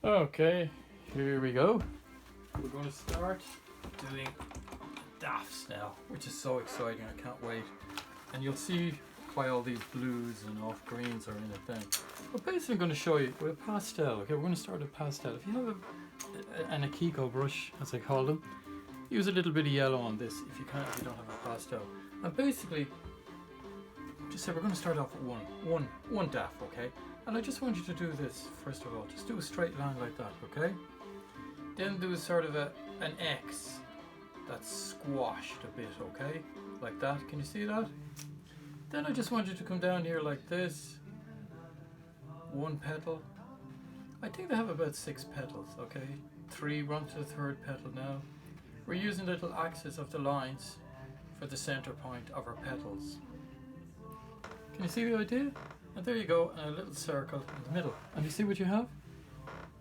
Okay, here we go. We're going to start doing daffs now, which is so exciting. I can't wait. And you'll see why all these blues and off greens are in it then. But basically I'm going to show you with a pastel. Okay, we're going to start with pastel. If you have an Akiko brush, as I call them, use a little bit of yellow on this if you can't, if you don't have a pastel. And basically, just say we're going to start off with one daff, okay? And I just want you to do this first of all. Just do a straight line like that, okay? Then do sort of an X that's squashed a bit, okay? Like that. Can you see that? Then I just want you to come down here like this. One petal. I think they have about 6 petals, okay? 3, we're on to the 3rd petal now. We're using the little axis of the lines for the center point of our petals. Can you see the idea? And there you go, and a little circle in the middle. And you see what you have?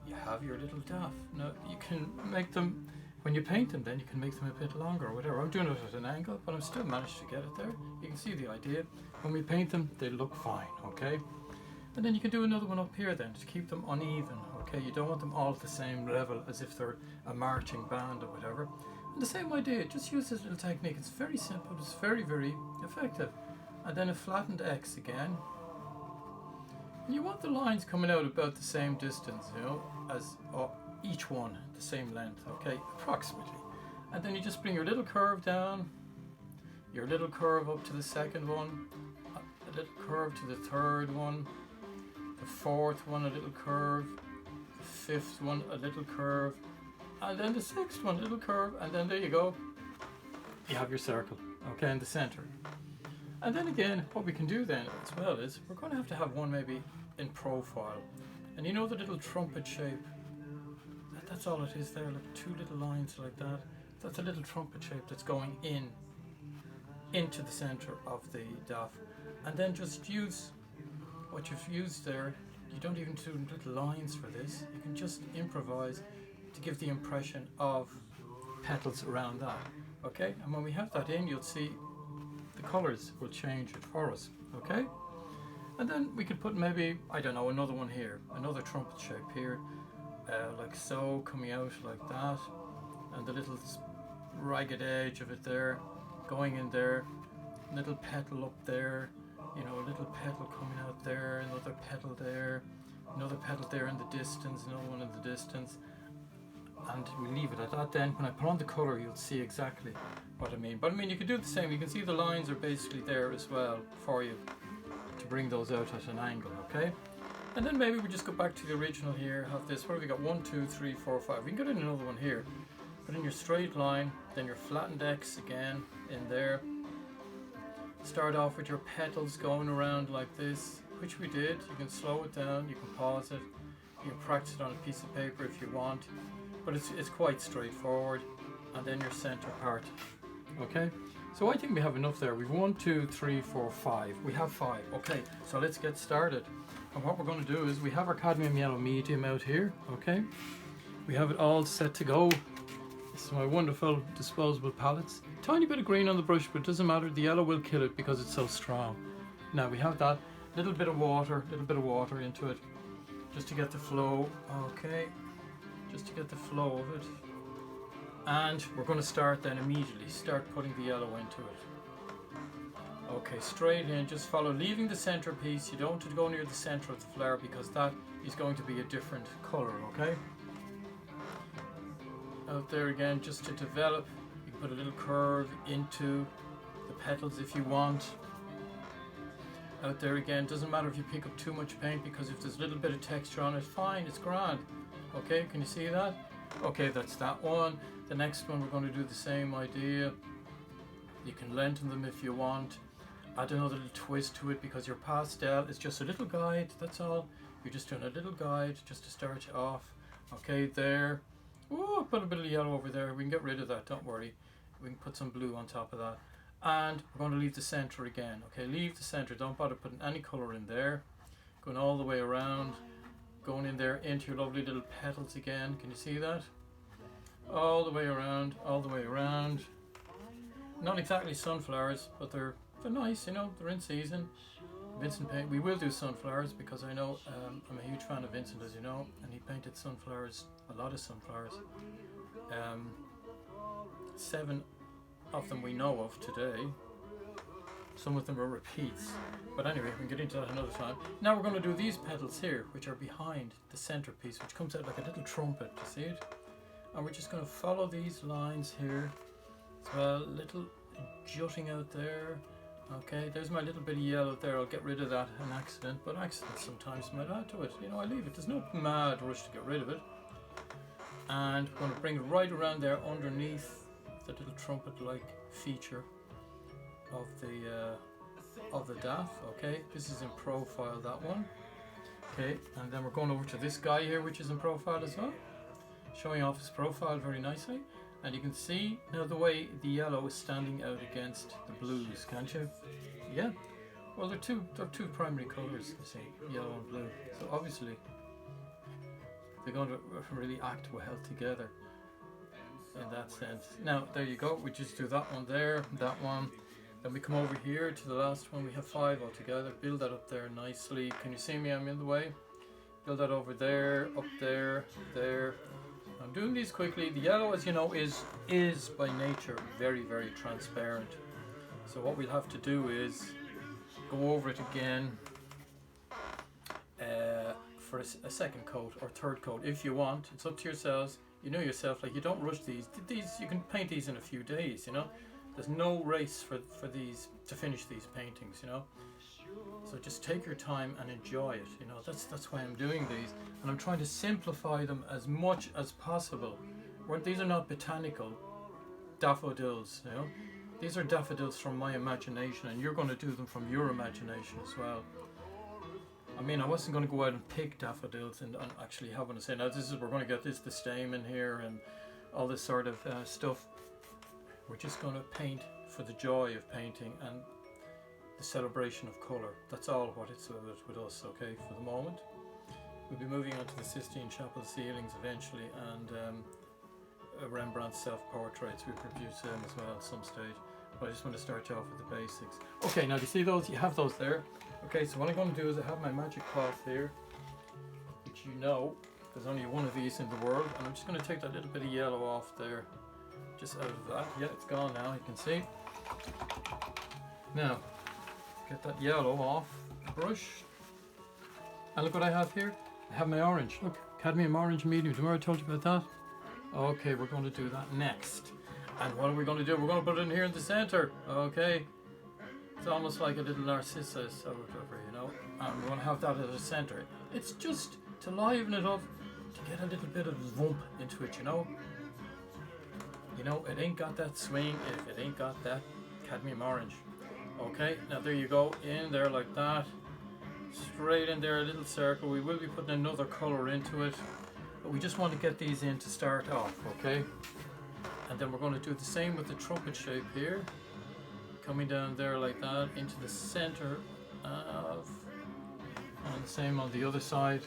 You have your little daff. Now you can make them, when you paint them then you can make them a bit longer or whatever. I'm doing it at an angle, but I'm still managed to get it there. You can see the idea. When we paint them, they look fine, okay? And then you can do another one up here then to keep them uneven, okay? You don't want them all at the same level as if they're a marching band or whatever. And the same idea, just use this little technique. It's very simple, it's very, very effective. And then a flattened X again. And you want the lines coming out about the same distance, you know, as each one, the same length, okay, approximately. And then you just bring your little curve down, your little curve up to the 2nd one, a little curve to the 3rd one, the 4th one, a little curve, the 5th one, a little curve, and then the 6th one, a little curve, and then there you go. You have your circle, okay, in the center. And then again, what we can do then as well is we're going to have one maybe in profile. And you know the little trumpet shape? That's all it is there, like 2 little lines like that. That's a little trumpet shape that's going into the center of the daff. And then just use what you've used there. You don't even do little lines for this. You can just improvise to give the impression of petals around that. Okay? And when we have that in, you'll see the colors will change it for us, okay? And then we could put maybe, I don't know, another one here, another trumpet shape here, like so, coming out like that, and the little ragged edge of it there, going in there, little petal up there, you know, a little petal coming out there, another petal there, another petal there in the distance, another one in the distance, and we leave it at that. Then when I put on the colour you'll see exactly what I mean. But I mean, you can do the same. You can see the lines are basically there as well for you to bring those out at an angle, okay? And then maybe we just go back to the original here, have this, what have we got? 1, 2, 3, 4, 5. We can get in another one here. Put in your straight line, then your flattened X again in there. Start off with your petals going around like this, which we did. You can slow it down, you can pause it, you can practice it on a piece of paper if you want. But it's quite straightforward. And then your center part, okay? So I think we have enough there. We've 1, 2, 3, 4, 5. We have 5. Okay, so let's get started. And what we're going to do is we have our cadmium yellow medium out here, okay? We have it all set to go. This is my wonderful disposable palettes. Tiny bit of green on the brush, but it doesn't matter. The yellow will kill it because it's so strong. Now we have that little bit of water into it, just to get the flow, okay? Just to get the flow of it. And we're going to start then immediately, start putting the yellow into it. Okay, straight in, just follow, leaving the centerpiece. You don't want to go near the center of the flower because that is going to be a different color, okay? Out there again, just to develop, you can put a little curve into the petals if you want. Out there again, doesn't matter if you pick up too much paint because if there's a little bit of texture on it, fine, it's grand. Okay, can you see that? Okay, that's that one. The next one we're going to do the same idea. You can lengthen them if you want. Add another little twist to it because your pastel is just a little guide, that's all. You're just doing a little guide just to start you off. Okay, there. Ooh, put a bit of yellow over there. We can get rid of that, don't worry. We can put some blue on top of that. And we're going to leave the center again. Okay, leave the center. Don't bother putting any color in there. Going all the way around. Going in there into your lovely little petals again. Can you see that? All the way around, all the way around. Not exactly sunflowers, but they're nice, you know, they're in season. Vincent paint. We will do sunflowers because I know I'm a huge fan of Vincent, as you know, and he painted sunflowers, a lot of sunflowers. 7 of them we know of today. Some of them are repeats, but anyway, we can get into that another time. Now we're going to do these petals here, which are behind the centerpiece, which comes out like a little trumpet. Do you see it? And we're just going to follow these lines here as well, little jutting out there. Okay, there's my little bit of yellow there. I'll get rid of that an accident, but accidents sometimes might add to it. You know, I leave it. There's no mad rush to get rid of it. And we're going to bring it right around there underneath the little trumpet-like feature of the daff. Okay, this is in profile, that one. Okay, and then we're going over to this guy here, which is in profile as well, showing off his profile very nicely. And you can see now the way the yellow is standing out against the blues, can't you? Yeah. Well, they're two primary colours, you see, yellow and blue. So obviously they're going to really act well together in that sense. Now there you go. We just do that one there, that one. Then we come over here to the last one. We have 5 altogether. Build that up there nicely. Can you see me? I'm in the way. Build that over there, up there, there. I'm doing these quickly. The yellow, as you know, is by nature very, very transparent. So what we'll have to do is go over it again for a second coat or third coat if you want. It's up to yourselves. You know yourself, like, you don't rush these. You can paint these in a few days, you know. There's no race for these to finish these paintings, you know. So just take your time and enjoy it, you know. That's why I'm doing these, and I'm trying to simplify them as much as possible. These are not botanical daffodils, you know. These are daffodils from my imagination, and you're going to do them from your imagination as well. I mean, I wasn't going to go out and pick daffodils and actually having to say, now this is, we're going to get this, the stamen here and all this sort of stuff. We're just going to paint for the joy of painting and the celebration of colour. That's all what it's about with us, okay, for the moment. We'll be moving on to the Sistine Chapel ceilings eventually, and Rembrandt's self-portraits. We'll produce them as well at some stage. But I just want to start you off with the basics. Okay, now do you see those? You have those there. Okay, so what I'm going to do is I have my magic cloth here, which you know, there's only one of these in the world, and I'm just going to take that little bit of yellow off there. Just out of that. Yeah, it's gone now, you can see. Now, get that yellow off the brush. And look what I have here. I have my orange. Look, cadmium orange medium. Remember I told you about that? Okay, we're going to do that next. And what are we going to do? We're going to put it in here in the center. Okay. It's almost like a little narcissus or whatever, you know. And we're going to have that at the center. It's just to liven it up, to get a little bit of vump into it, you know. You know, it ain't got that swing if it ain't got that cadmium orange. Okay, now there you go, in there like that. Straight in there, a little circle. We will be putting another colour into it, but we just want to get these in to start off, okay? And then we're going to do the same with the trumpet shape here. Coming down there like that, into the centre of, and the same on the other side.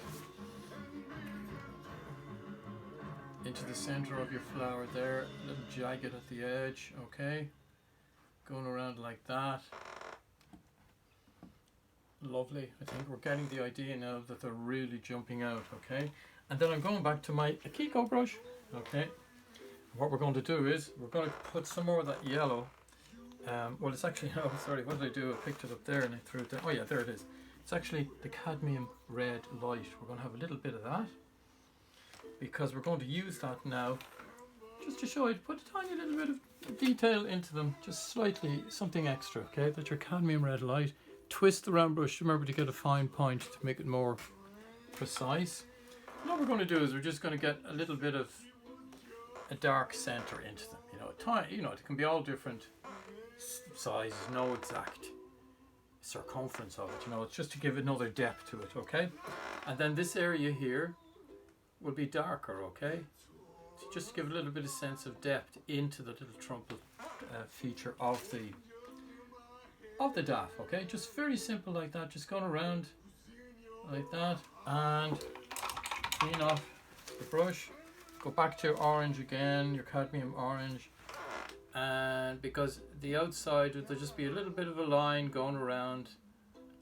Into the center of your flower there, a little jagged at the edge, okay? Going around like that. Lovely. I think we're getting the idea now that they're really jumping out, okay? And then I'm going back to my Akiko brush, okay? What we're going to do is, we're going to put some more of that yellow. Well, it's actually, oh, sorry, what did I do? I picked it up there and I threw it down. Oh yeah, there it is. It's actually the cadmium red light. We're going to have a little bit of that, because we're going to use that now just to show you, put a tiny little bit of detail into them, just slightly, something extra, okay? That's your cadmium red light. Twist the round brush, remember to get a fine point to make it more precise. And what we're going to do is we're just going to get a little bit of a dark center into them, you know, tiny, you know, it can be all different sizes, no exact circumference of it, you know, it's just to give another depth to it, okay? And then this area here will be darker, okay? So just to give a little bit of sense of depth into the little trumpet feature of the daff, okay? Just very simple like that, just going around like that, and clean off the brush. Go back to your orange again, your cadmium orange, and because the outside there'll just be a little bit of a line going around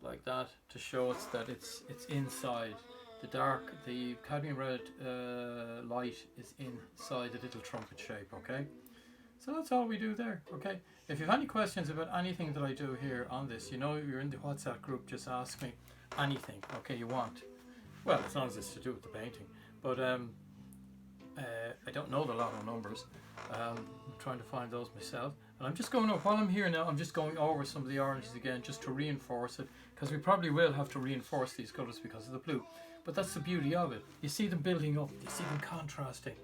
like that to show us that it's inside. The cadmium red light is inside the little trumpet shape, okay? So that's all we do there, okay? If you have any questions about anything that I do here on this, you know, you're in the WhatsApp group, just ask me anything, okay, you want. Well, as long as it's to do with the painting. But I don't know the lotto numbers. I'm trying to find those myself. And I'm just going up, while I'm here now, I'm just going over some of the oranges again just to reinforce it, because we probably will have to reinforce these colours because of the blue. But that's the beauty of it. You see them building up, you see them contrasting.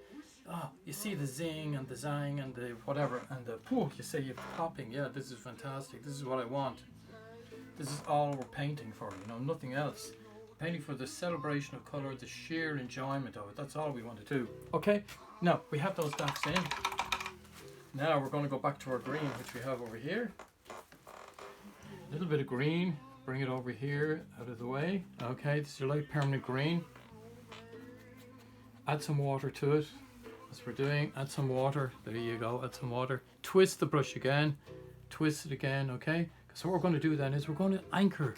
Ah, you see the zing and the zang and the whatever, and the poof, you say you're popping. Yeah, this is fantastic. This is what I want. This is all we're painting for, you know, nothing else. Painting for the celebration of colour, the sheer enjoyment of it. That's all we want to do. Okay, now we have those dots in. Now we're going to go back to our green, which we have over here. A little bit of green, bring it over here, out of the way. Okay, this is your light permanent green. Add some water to it. As we're doing, add some water. There you go, add some water. Twist the brush again, twist it again, okay? So what we're going to do then is we're going to anchor.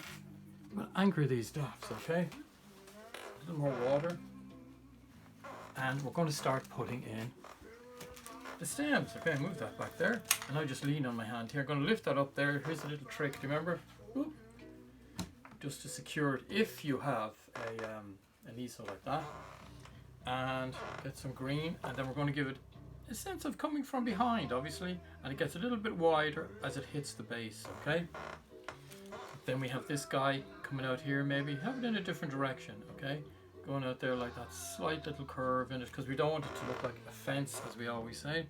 We're going to anchor these dots, okay? A little more water. And we're going to start putting in the stems. Okay, move that back there. And I just lean on my hand here. I'm going to lift that up there. Here's a little trick, do you remember? Whoop. Just to secure it if you have an easel like that. And get some green, and then we're going to give it a sense of coming from behind, obviously, and it gets a little bit wider as it hits the base, okay? Then we have this guy coming out here, maybe have it in a different direction, okay? Going out there like that slight little curve in it, because we don't want it to look like a fence, as we always say.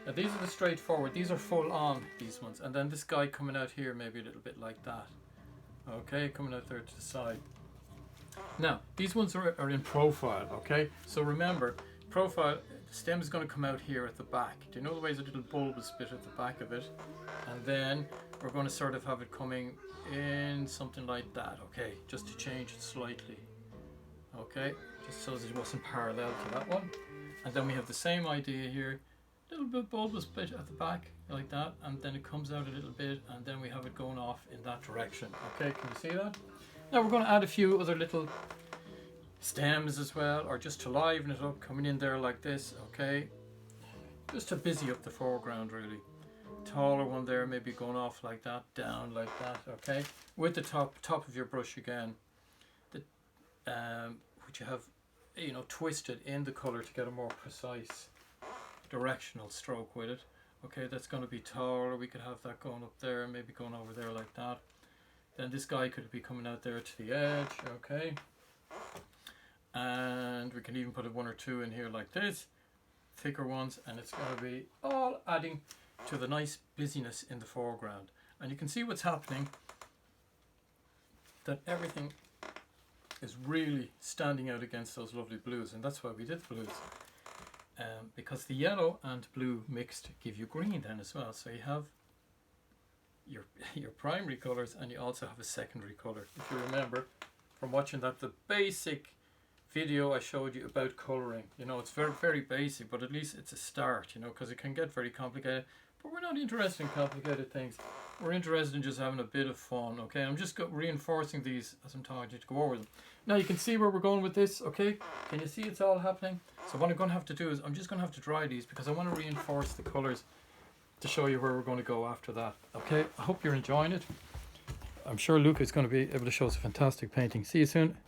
Now these are the straightforward, these are full on, these ones, and then this guy coming out here maybe a little bit like that, okay? Coming out there to the side. Now, these ones are in profile, okay? So remember, profile, the stem is going to come out here at the back. Do you know the way there's a little bulbous bit at the back of it? And then we're going to sort of have it coming in something like that, okay? Just to change it slightly, okay? Just so that it wasn't parallel to that one. And then we have the same idea here, a little bit bulbous bit at the back, like that. And then it comes out a little bit, and then we have it going off in that direction, okay? Can you see that? Now we're going to add a few other little stems as well, or just to liven it up, coming in there like this, okay? Just to busy up the foreground, really. Taller one there, maybe going off like that, down like that, okay? With the top of your brush again, which you have, you know, twisted in the colour to get a more precise directional stroke with it. Okay, that's going to be taller. We could have that going up there, maybe going over there like that. Then this guy could be coming out there to the edge, okay? And we can even put one or two in here like this, thicker ones, and it's going to be all adding to the nice busyness in the foreground. And you can see what's happening, that everything is really standing out against those lovely blues, and that's why we did the blues. Because the yellow and blue mixed give you green then as well, so you have your primary colours, and you also have a secondary colour. If you remember from watching that, the basic video I showed you about colouring, you know, it's very, very basic, but at least it's a start, you know, because it can get very complicated. But we're not interested in complicated things. We're interested in just having a bit of fun, okay? I'm just reinforcing these as I'm talking to you to go over them. Now you can see where we're going with this, okay? Can you see it's all happening? So what I'm going to have to do is I'm just going to have to dry these, because I want to reinforce the colours to show you where we're going to go after that, okay? I hope you're enjoying it. I'm sure Luca is going to be able to show us a fantastic painting. See you soon.